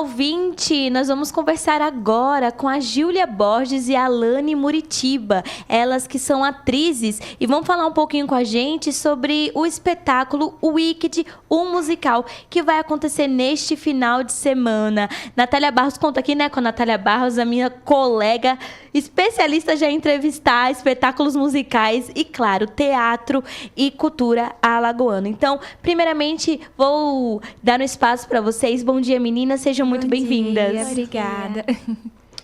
Ouvinte, nós vamos conversar agora com a Júlia Borges e a Alane Muritiba, elas que são atrizes, e vão falar um pouquinho com a gente sobre o espetáculo Wicked, o musical, que vai acontecer neste final de semana. Natália Barros, conta aqui, né, com a Natália Barros, a minha colega especialista já em entrevistar espetáculos musicais e, claro, teatro e cultura alagoana. Então, primeiramente, vou dar um espaço para vocês. Bom dia, meninas, sejam muito bem-vindas. Obrigada.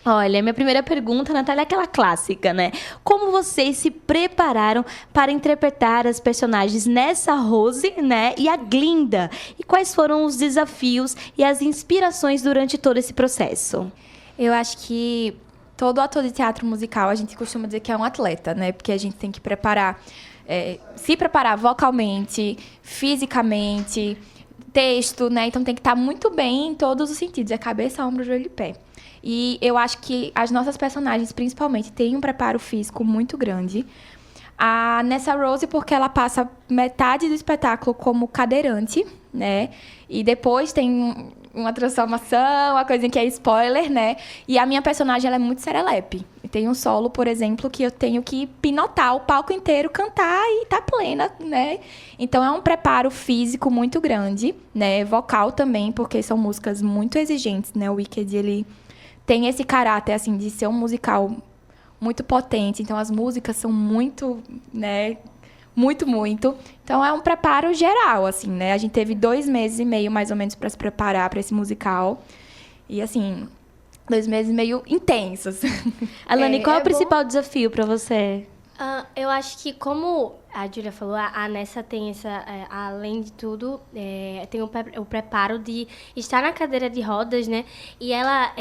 Olha, minha primeira pergunta, Natália, é aquela clássica, né? Como vocês se prepararam para interpretar as personagens Nessa Rose, né, e a Glinda? E quais foram os desafios e as inspirações durante todo esse processo? Eu acho que todo ator de teatro musical, a gente costuma dizer que é um atleta, né? Porque a gente tem que preparar, se preparar vocalmente, fisicamente, texto, né? Então tem que estar muito bem em todos os sentidos, é cabeça, ombro, joelho e pé. E eu acho que as nossas personagens, principalmente, têm um preparo físico muito grande. A Nessa Rose, porque ela passa metade do espetáculo como cadeirante, né? E depois tem uma transformação, uma coisa que é spoiler, né? E a minha personagem, ela é muito serelepe. Tem um solo, por exemplo, que eu tenho que pinotar o palco inteiro, cantar e tá plena, né? Então é um preparo físico muito grande, né? Vocal também, porque são músicas muito exigentes, né? O Wicked, ele tem esse caráter, assim, de ser um musical muito potente. Então as músicas são muito, né? Muito. Então, é um preparo geral, assim, né? A gente teve 2 meses e meio, mais ou menos, para se preparar para esse musical. E, assim, 2 meses meio intensos. Alane, qual é o principal desafio para você? Eu acho que, como a Júlia falou, a Nessa tem essa, além de tudo, tem o preparo de estar na cadeira de rodas, né? E ela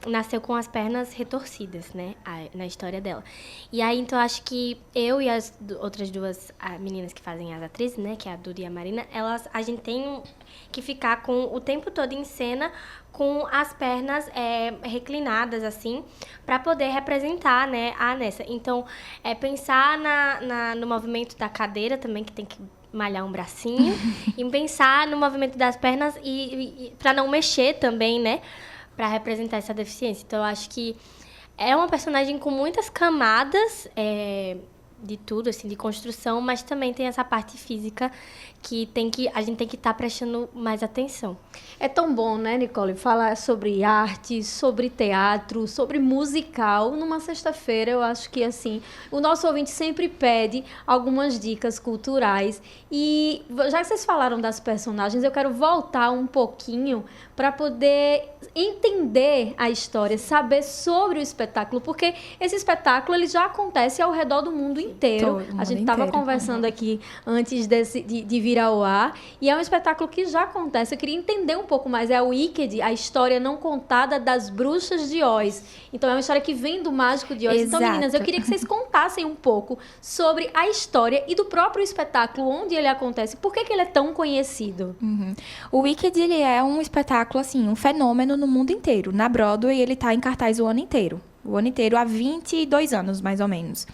nasceu com as pernas retorcidas, né? Na história dela. E aí, então, acho que eu e as outras duas meninas que fazem as atrizes, né? Que é a Duda e a Marina, a gente tem que ficar o tempo todo em cena com as pernas reclinadas, assim, para poder representar, né, a Nessa. Então, pensar no movimento da cadeira também, que tem que malhar um bracinho, e pensar no movimento das pernas e para não mexer também, né, para representar essa deficiência. Então, eu acho que é uma personagem com muitas camadas, de tudo, assim, de construção, mas também tem essa parte física que a gente tem que estar prestando mais atenção. É tão bom, né, Nicole, falar sobre arte, sobre teatro, sobre musical. Numa sexta-feira, eu acho que, assim, o nosso ouvinte sempre pede algumas dicas culturais. E, já que vocês falaram das personagens, eu quero voltar um pouquinho para poder entender a história, saber sobre o espetáculo, porque esse espetáculo ele já acontece ao redor do mundo inteiro. A gente estava conversando aqui antes de vir ao ar, e é um espetáculo que já acontece. Eu queria entender um pouco mais. É o Wicked, a história não contada das bruxas de Oz. Então, é uma história que vem do Mágico de Oz. Exato. Então, meninas, eu queria que vocês contassem um pouco sobre a história e do próprio espetáculo, onde ele acontece, por que ele é tão conhecido. O Wicked, ele é um espetáculo, assim, um fenômeno no mundo inteiro. Na Broadway, ele tá em cartaz o ano inteiro. Há 22 anos, mais ou menos.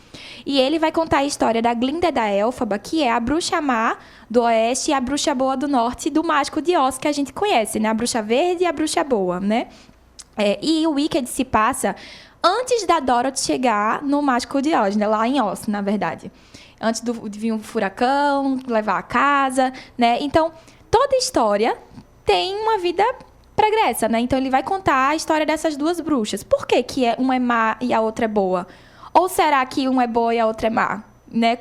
E ele vai contar a história da Glinda da Elfaba, que é a bruxa má do oeste e a bruxa boa do norte do Mágico de Oz, que a gente conhece, né? A bruxa verde e a bruxa boa, né? E o Wicked se passa antes da Dorothy chegar no Mágico de Oz, né? Lá em Oz, na verdade. Antes de vir um furacão, levar a casa, né? Então, toda história tem uma vida pregressa, né? Então ele vai contar a história dessas duas bruxas. Por que uma é má e a outra é boa? Ou será que uma é boa e a outra é má? Né?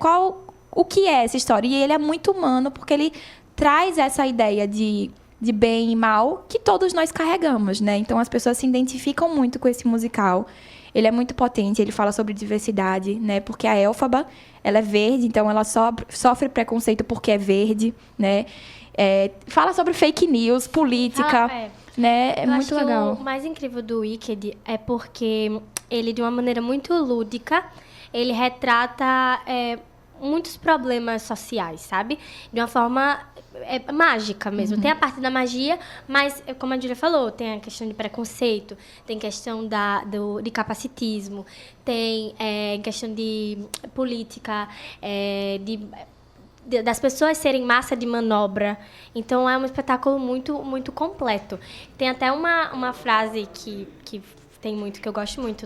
O que é essa história? E ele é muito humano porque ele traz essa ideia de bem e mal que todos nós carregamos, né? Então as pessoas se identificam muito com esse musical. Ele é muito potente, ele fala sobre diversidade, né? Porque a Elfaba, ela é verde, então ela sofre preconceito porque é verde, né? Fala sobre fake news, política, né? É muito legal. O mais incrível do Wicked é porque ele, de uma maneira muito lúdica, ele retrata muitos problemas sociais, sabe? De uma forma mágica mesmo. Tem a parte da magia, mas, como a Júlia falou, tem a questão de preconceito, tem questão de capacitismo, tem questão de política, das pessoas serem massa de manobra. Então, é um espetáculo muito, muito completo. Tem até uma frase que tem muito, que eu gosto muito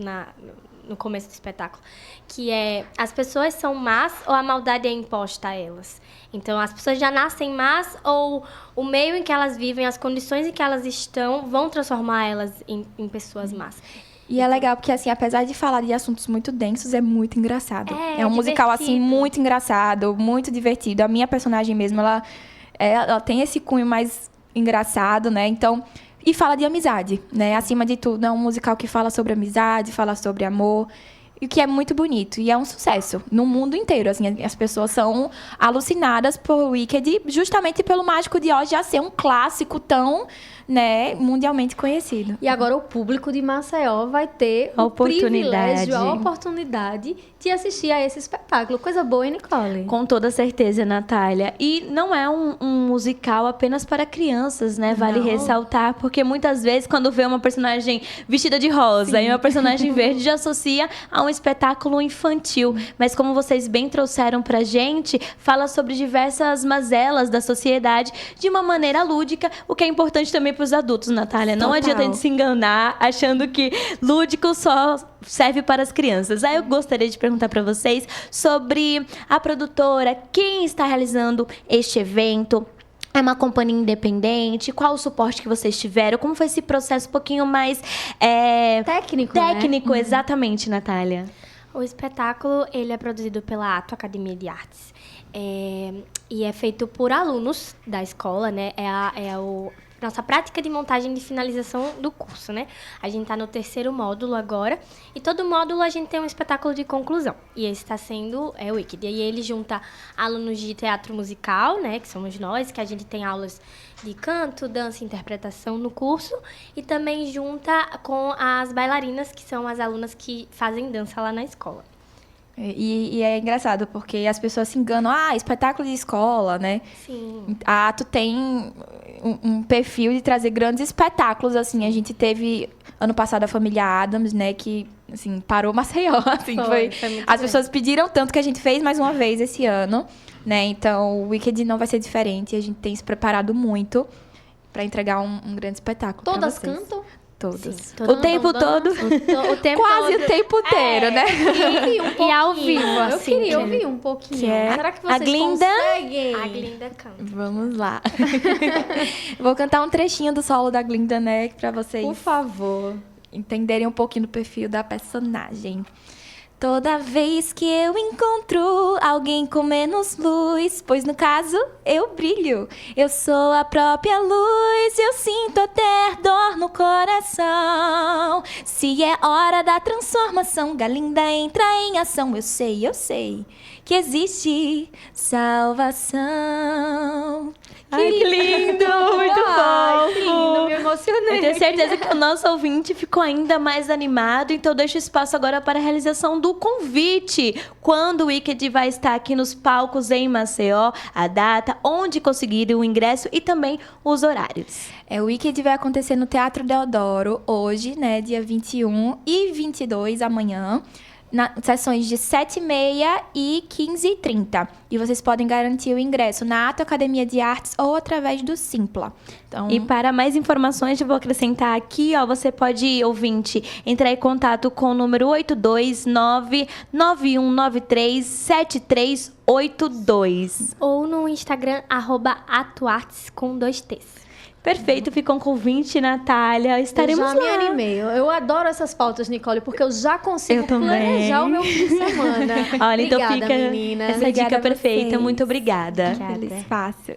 no começo do espetáculo, que é: as pessoas são más ou a maldade é imposta a elas? Então, as pessoas já nascem más ou o meio em que elas vivem, as condições em que elas estão, vão transformar elas em pessoas más. E é legal porque, assim, apesar de falar de assuntos muito densos, é muito engraçado. É um musical, assim, divertido. muito engraçado, muito divertido. A minha personagem mesmo, ela tem esse cunho mais engraçado, né? Então, e fala de amizade, né? Acima de tudo, é um musical que fala sobre amizade, fala sobre amor, e que é muito bonito. E é um sucesso no mundo inteiro, assim. As pessoas são alucinadas por Wicked, justamente pelo Mágico de Oz já ser um clássico tão, né, mundialmente conhecido. E agora o público de Maceió vai ter A o oportunidade. privilégio, a oportunidade de assistir a esse espetáculo. Coisa boa, hein, Nicole? Com toda certeza, Natália. E não é um musical apenas para crianças, né? Vale Não. ressaltar, porque muitas vezes quando vê uma personagem vestida de rosa e uma personagem verde, já associa a um espetáculo infantil. Mas como vocês bem trouxeram pra gente, fala sobre diversas mazelas da sociedade de uma maneira lúdica, o que é importante também para os adultos, Natália. Não Total. adianta a gente se enganar achando que lúdico só serve para as crianças. Aí eu gostaria de perguntar para vocês sobre a produtora, quem está realizando este evento. É uma companhia independente? Qual o suporte que vocês tiveram? Como foi esse processo um pouquinho mais Técnico, né? técnico, exatamente, Natália? O espetáculo, ele é produzido pela Ato Academia de Artes. E é feito por alunos da escola, né? Nossa prática de montagem de finalização do curso, né? A gente está no 3º módulo agora. E todo módulo a gente tem um espetáculo de conclusão. E esse está sendo o Wicked. E aí ele junta alunos de teatro musical, né? Que somos nós, que a gente tem aulas de canto, dança e interpretação no curso. E também junta com as bailarinas, que são as alunas que fazem dança lá na escola. E é engraçado, porque as pessoas se enganam. Espetáculo de escola, né? Sim. A Ato tem um perfil de trazer grandes espetáculos, assim. A gente teve, ano passado, a família Adams, né? Que, assim, parou Maceió. Assim, Foi muito as grande. pessoas pediram tanto que a gente fez mais uma vez esse ano, né? Então, o Wicked não vai ser diferente. A gente tem se preparado muito para entregar um grande espetáculo pra Todas vocês. cantam? Todas. O tempo todo. O tempo Quase todo. o tempo inteiro, né? E ao vivo, Eu assim. queria ouvir um pouquinho. Que é Será que a vocês Glinda? conseguem? A Glinda canta. Vamos lá. Vou cantar um trechinho do solo da Glinda, né? Pra vocês Por favor. entenderem um pouquinho do perfil da personagem. Toda vez que eu encontro alguém com menos luz, pois no caso eu brilho, eu sou a própria luz, eu sinto até dor no coração. Se é hora da transformação, Galinda entra em ação. Eu sei que existe salvação. Ai, que lindo! Muito Ai, que lindo, fofo! me emocionei. Eu tenho certeza que o nosso ouvinte ficou ainda mais animado, então deixo espaço agora para a realização do convite. Quando o Wicked vai estar aqui nos palcos em Maceió, a data, onde conseguir o ingresso e também os horários. O Wicked vai acontecer no Teatro Deodoro hoje, né, dia 21 e 22, amanhã. Sessões de 7h30 e 15h30. E vocês podem garantir o ingresso na Ato Academia de Artes ou através do Simpla. Então, E para mais informações, eu vou acrescentar aqui, ó, você pode, ouvinte, entrar em contato com o número 829-9193-7382. Ou no Instagram, @atuartes com 2 T's. Perfeito, fica um convite, Natália. Estaremos eu já lá. me animei. Eu adoro essas pautas, Nicole, porque eu já consigo Eu também. planejar o meu fim de semana. Olha, então Obrigada, fica meninas. essa Obrigada dica a perfeita. vocês. Muito obrigada. feliz, fácil.